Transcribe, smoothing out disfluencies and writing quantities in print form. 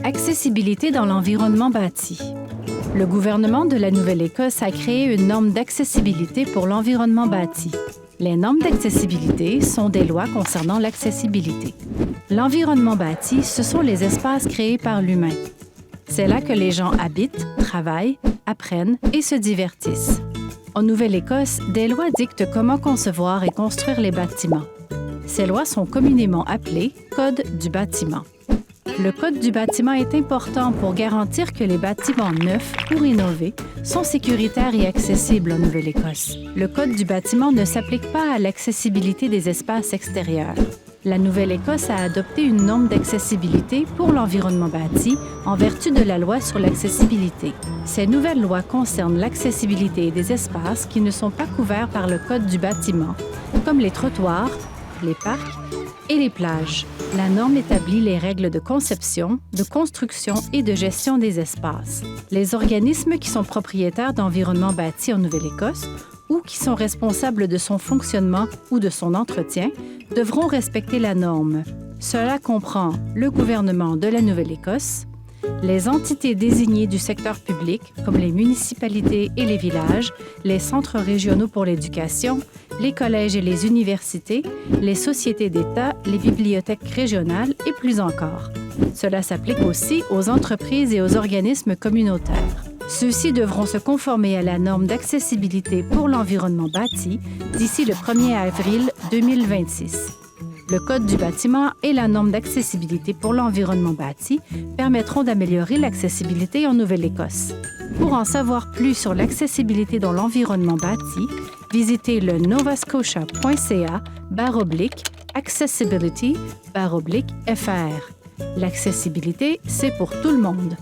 Accessibilité dans l'environnement bâti. Le gouvernement de la Nouvelle-Écosse a créé une norme d'accessibilité pour l'environnement bâti. Les normes d'accessibilité sont des lois concernant l'accessibilité. L'environnement bâti, ce sont les espaces créés par l'humain. C'est là que les gens habitent, travaillent, apprennent et se divertissent. En Nouvelle-Écosse, des lois dictent comment concevoir et construire les bâtiments. Ces lois sont communément appelées « Code du bâtiment ». Le Code du bâtiment est important pour garantir que les bâtiments neufs ou rénovés sont sécuritaires et accessibles en Nouvelle-Écosse. Le Code du bâtiment ne s'applique pas à l'accessibilité des espaces extérieurs. La Nouvelle-Écosse a adopté une norme d'accessibilité pour l'environnement bâti en vertu de la loi sur l'accessibilité. Ces nouvelles lois concernent l'accessibilité des espaces qui ne sont pas couverts par le Code du bâtiment, comme les trottoirs, les parcs et les plages. La norme établit les règles de conception, de construction et de gestion des espaces. Les organismes qui sont propriétaires d'environnements bâtis en Nouvelle-Écosse ou qui sont responsables de son fonctionnement ou de son entretien devront respecter la norme. Cela comprend le gouvernement de la Nouvelle-Écosse, les entités désignées du secteur public, comme les municipalités et les villages, les centres régionaux pour l'éducation, les collèges et les universités, les sociétés d'État, les bibliothèques régionales et plus encore. Cela s'applique aussi aux entreprises et aux organismes communautaires. Ceux-ci devront se conformer à la norme d'accessibilité pour l'environnement bâti d'ici le 1er avril 2026. Le Code du bâtiment et la norme d'accessibilité pour l'environnement bâti permettront d'améliorer l'accessibilité en Nouvelle-Écosse. Pour en savoir plus sur l'accessibilité dans l'environnement bâti, visitez le novascotia.ca/accessibility/FR. L'accessibilité, c'est pour tout le monde.